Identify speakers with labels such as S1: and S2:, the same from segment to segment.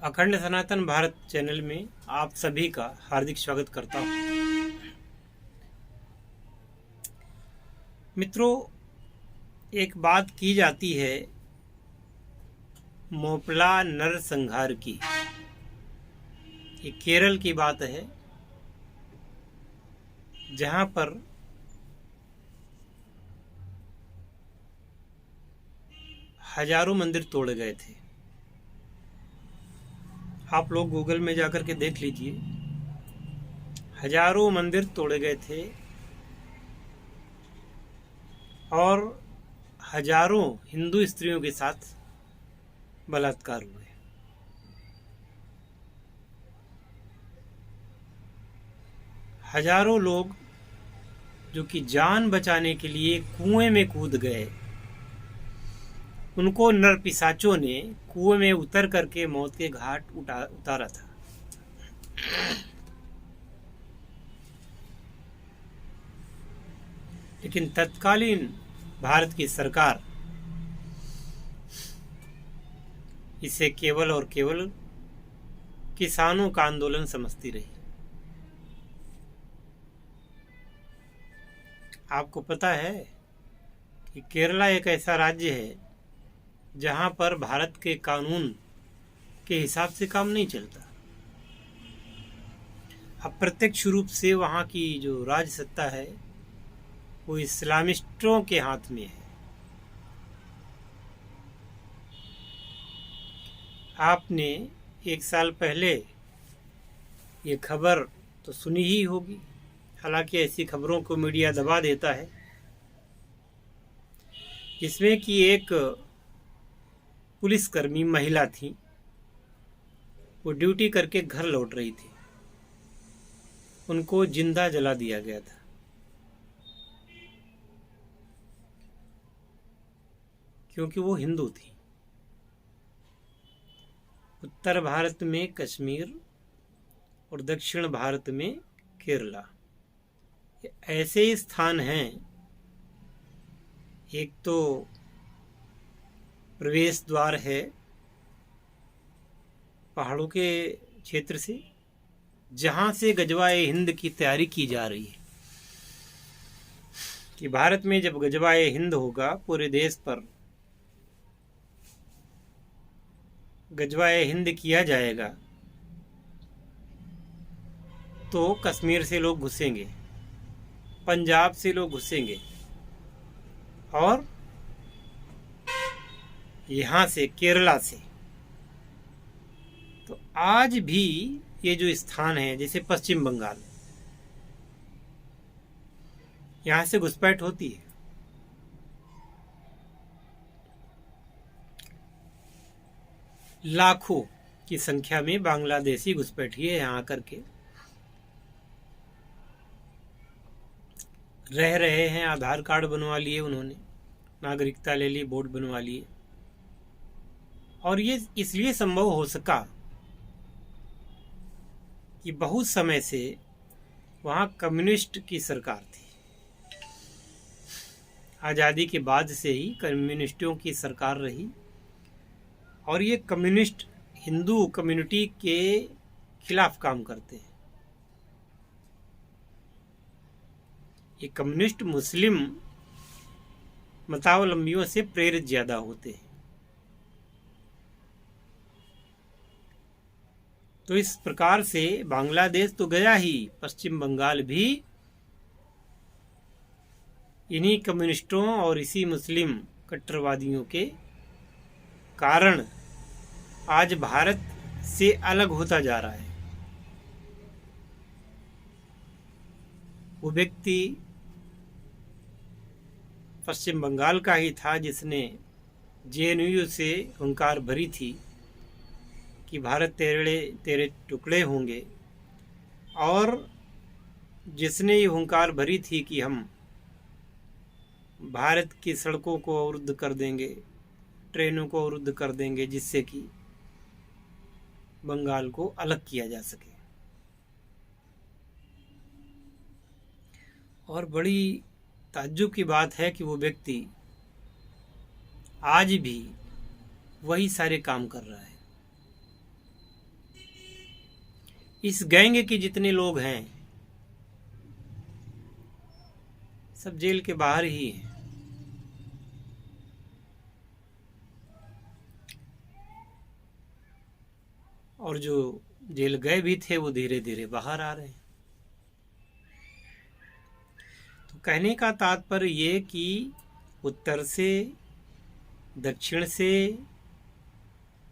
S1: अखंड सनातन भारत चैनल में आप सभी का हार्दिक स्वागत करता हूँ। मित्रों, एक बात की जाती है मोपला नरसंहार की। ये केरल की बात है, जहाँ पर हजारों मंदिर तोड़े गए थे। आप लोग गूगल में जाकर के देख लीजिए, हजारों मंदिर तोड़े गए थे और हजारों हिंदू स्त्रियों के साथ बलात्कार हुए। हजारों लोग जो कि जान बचाने के लिए कुएं में कूद गए, उनको नरपिशाचों ने कुएं में उतर करके मौत के घाट उतारा था। लेकिन तत्कालीन भारत की सरकार इसे केवल और केवल किसानों का आंदोलन समझती रही। आपको पता है कि केरला एक ऐसा राज्य है जहां पर भारत के कानून के हिसाब से काम नहीं चलता। अप्रत्यक्ष रूप से वहां की जो राज सत्ता है वो इस्लामिस्टों के हाथ में है। आपने एक साल पहले ये खबर तो सुनी ही होगी, हालांकि ऐसी खबरों को मीडिया दबा देता है, जिसमें कि एक पुलिसकर्मी महिला थी, वो ड्यूटी करके घर लौट रही थी, उनको जिंदा जला दिया गया था। क्योंकि वो हिंदू थी। उत्तर भारत में कश्मीर और दक्षिण भारत में केरला, ये ऐसे स्थान हैं। एक तो प्रवेश द्वार है पहाड़ों के क्षेत्र से, जहां से गजवाए हिंद की तैयारी की जा रही है कि भारत में जब गजवाए हिंद होगा, पूरे देश पर गजवाए हिंद किया जाएगा, तो कश्मीर से लोग घुसेंगे, पंजाब से लोग घुसेंगे और यहाँ से केरला से। तो आज भी ये जो स्थान है, जैसे पश्चिम बंगाल, यहाँ से घुसपैठ होती है। लाखों की संख्या में बांग्लादेशी घुसपैठिए यहाँ आकर के रह रहे हैं। आधार कार्ड बनवा लिए उन्होंने, नागरिकता ले ली, वोट बनवा लिए। और ये इसलिए संभव हो सका कि बहुत समय से वहाँ कम्युनिस्ट की सरकार थी। आज़ादी के बाद से ही कम्युनिस्टों की सरकार रही और ये कम्युनिस्ट हिंदू कम्युनिटी के खिलाफ काम करते हैं। ये कम्युनिस्ट मुस्लिम मतावलंबियों से प्रेरित ज्यादा होते हैं। तो इस प्रकार से बांग्लादेश तो गया ही, पश्चिम बंगाल भी इन्हीं कम्युनिस्टों और इसी मुस्लिम कट्टरवादियों के कारण आज भारत से अलग होता जा रहा है। वो व्यक्ति पश्चिम बंगाल का ही था जिसने जेएनयू से हुंकार भरी थी कि भारत तेरे टुकड़े होंगे, और जिसने ये हुंकार भरी थी कि हम भारत की सड़कों को अवरुद्ध कर देंगे, ट्रेनों को अवरुद्ध कर देंगे, जिससे कि बंगाल को अलग किया जा सके। और बड़ी ताज्जुब की बात है कि वो व्यक्ति आज भी वही सारे काम कर रहा है। इस गैंग के जितने लोग हैं सब जेल के बाहर ही हैं। और जो जेल गए भी थे वो धीरे धीरे बाहर आ रहे हैं। तो कहने का तात्पर्य ये कि उत्तर से, दक्षिण से,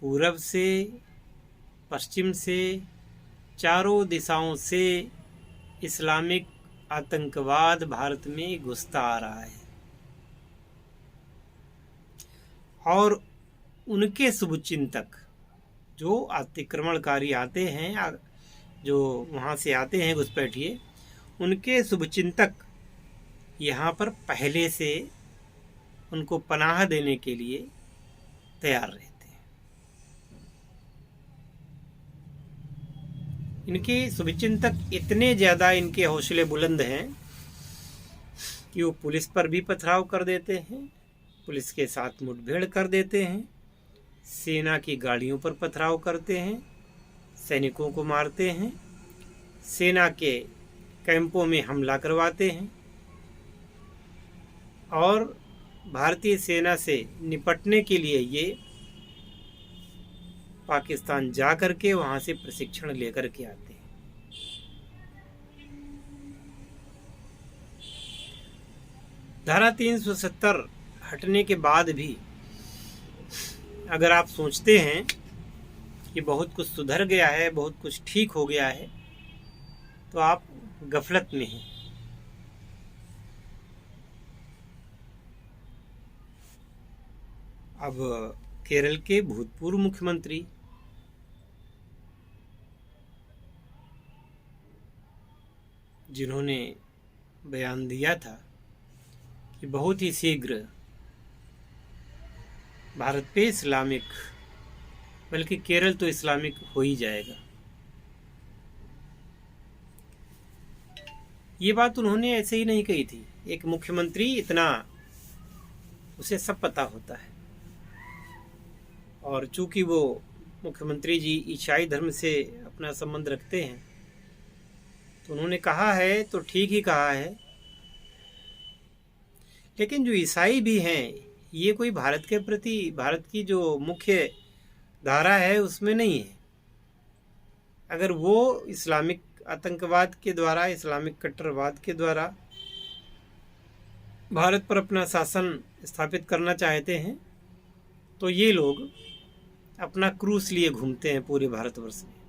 S1: पूरब से, पश्चिम से, चारों दिशाओं से इस्लामिक आतंकवाद भारत में घुसता आ रहा है। और उनके शुभचिंतक जो अतिक्रमणकारी आते हैं, जो वहाँ से आते हैं घुसपैठिए, उनके शुभचिंतक यहाँ पर पहले से उनको पनाह देने के लिए तैयार रहते हैं। इनके शुभचिंतक इतने ज़्यादा इनके हौसले बुलंद हैं कि वो पुलिस पर भी पथराव कर देते हैं, पुलिस के साथ मुठभेड़ कर देते हैं, सेना की गाड़ियों पर पथराव करते हैं, सैनिकों को मारते हैं, सेना के कैंपों में हमला करवाते हैं और भारतीय सेना से निपटने के लिए ये पाकिस्तान जा कर के वहाँ से प्रशिक्षण लेकर के आते हैं। धारा 370 हटने के बाद भी अगर आप सोचते हैं कि बहुत कुछ सुधर गया है, बहुत कुछ ठीक हो गया है, तो आप गफलत में हैं। अब केरल के भूतपूर्व मुख्यमंत्री जिन्होंने बयान दिया था कि बहुत ही शीघ्र भारत पे इस्लामिक, बल्कि केरल तो इस्लामिक हो ही जाएगा, ये बात उन्होंने ऐसे ही नहीं कही थी। एक मुख्यमंत्री इतना, उसे सब पता होता है। और चूंकि वो मुख्यमंत्री जी ईसाई धर्म से अपना संबंध रखते हैं, तो उन्होंने कहा है तो ठीक ही कहा है। लेकिन जो ईसाई भी हैं, ये कोई भारत के प्रति, भारत की जो मुख्य धारा है उसमें नहीं है। अगर वो इस्लामिक आतंकवाद के द्वारा, इस्लामिक कट्टरवाद के द्वारा भारत पर अपना शासन स्थापित करना चाहते हैं, तो ये लोग अपना क्रूस लिए घूमते हैं पूरे भारतवर्ष में।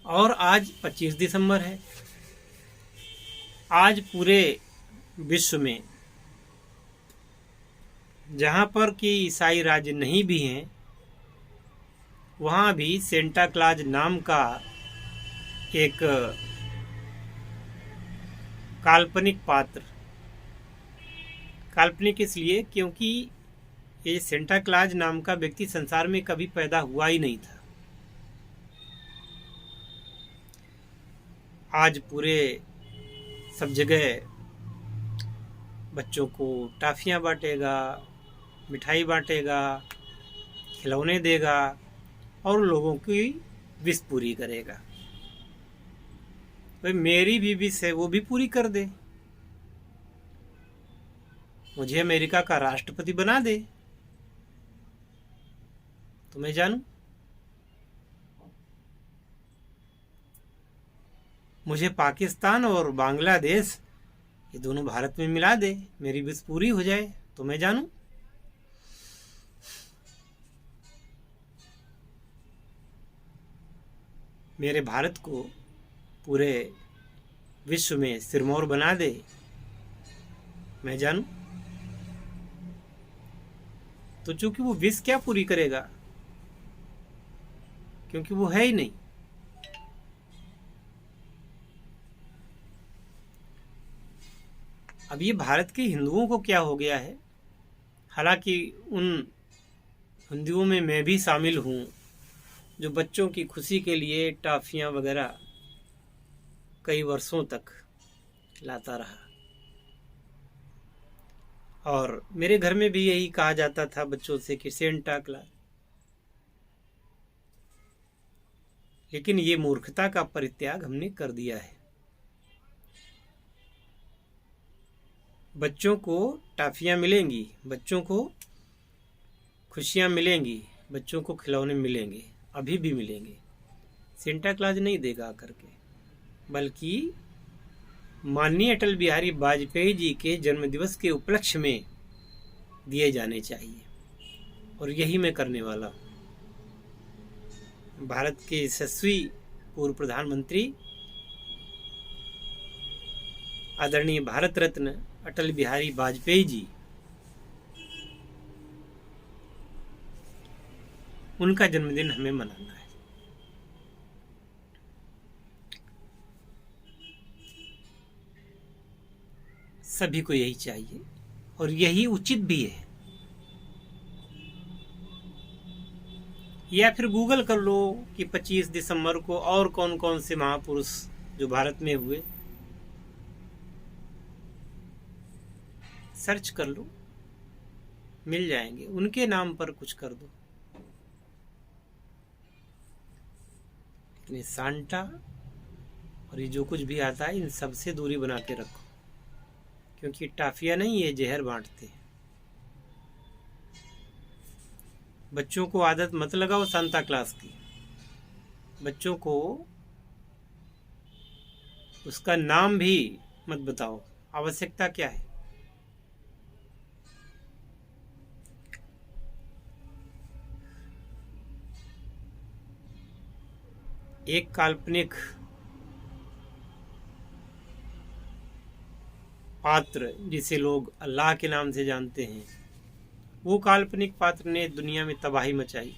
S1: और आज 25 दिसंबर है। आज पूरे विश्व में जहाँ पर कि ईसाई राज्य नहीं भी हैं, वहाँ भी सेंटा क्लॉज नाम का एक काल्पनिक पात्र, काल्पनिक इसलिए क्योंकि ये सेंटा क्लॉज नाम का व्यक्ति संसार में कभी पैदा हुआ ही नहीं था। आज पूरे सब जगह बच्चों को टॉफियाँ बांटेगा, मिठाई बांटेगा, खिलौने देगा और लोगों की विश पूरी करेगा। भाई मेरी भी विश है, वो भी पूरी कर दे, मुझे अमेरिका का राष्ट्रपति बना दे तो मैं जानूं, मुझे पाकिस्तान और बांग्लादेश ये दोनों भारत में मिला दे, मेरी विश पूरी हो जाए तो मैं जानूं। मेरे भारत को पूरे विश्व में सिरमौर बना दे, मैं जानूं। तो चूंकि वो विश क्या पूरी करेगा, क्योंकि वो है ही नहीं। अब ये भारत के हिंदुओं को क्या हो गया है, हालांकि उन हिंदुओं में मैं भी शामिल हूँ जो बच्चों की खुशी के लिए टॉफियाँ वगैरह कई वर्षों तक लाता रहा। और मेरे घर में भी यही कहा जाता था बच्चों से कि सेंटा क्लॉज। लेकिन ये मूर्खता का परित्याग हमने कर दिया है। बच्चों को टॉफियाँ मिलेंगी, बच्चों को खुशियाँ मिलेंगी, बच्चों को खिलौने मिलेंगे, अभी भी मिलेंगे। सेंटा क्लॉज नहीं देगा आकर के, बल्कि माननीय अटल बिहारी वाजपेयी जी के जन्मदिवस के उपलक्ष्य में दिए जाने चाहिए, और यही मैं करने वाला हूँ। भारत के यशस्वी पूर्व प्रधानमंत्री आदरणीय भारत रत्न अटल बिहारी वाजपेयी जी, उनका जन्मदिन हमें मनाना है। सभी को यही चाहिए और यही उचित भी है। या फिर गूगल कर लो कि 25 दिसंबर को और कौन कौन से महापुरुष जो भारत में हुए, सर्च कर लो, मिल जाएंगे। उनके नाम पर कुछ कर दो। लेकिन सांता और ये जो कुछ भी आता है, इन सब से दूरी बना के रखो, क्योंकि टाफिया नहीं है, जहर बांटते हैं। बच्चों को आदत मत लगाओ सांता क्लास की। बच्चों को उसका नाम भी मत बताओ। आवश्यकता क्या है? एक काल्पनिक पात्र जिसे लोग अल्लाह के नाम से जानते हैं, वो काल्पनिक पात्र ने दुनिया में तबाही मचाई।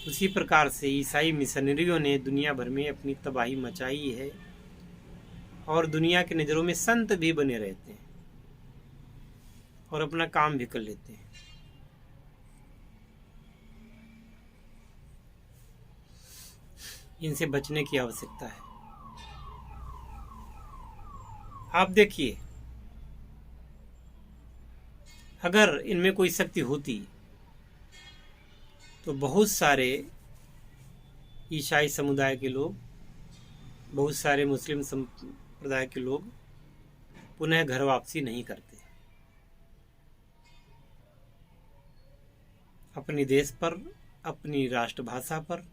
S1: उसी प्रकार से ईसाई मिशनरियों ने दुनिया भर में अपनी तबाही मचाई है, और दुनिया की नज़रों में संत भी बने रहते हैं और अपना काम भी कर लेते हैं। इनसे बचने की आवश्यकता है। आप देखिए, अगर इनमें कोई शक्ति होती तो बहुत सारे ईसाई समुदाय के लोग, बहुत सारे मुस्लिम संप्रदाय के लोग पुनः घर वापसी नहीं करते। अपने देश पर, अपनी राष्ट्रभाषा पर,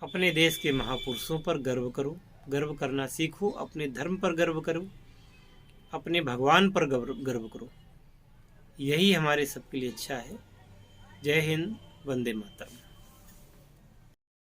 S1: अपने देश के महापुरुषों पर गर्व करो, गर्व करना सीखो। अपने धर्म पर गर्व करो, अपने भगवान पर गर्व करो। यही हमारे सबके लिए अच्छा है। जय हिंद, वंदे मातरम।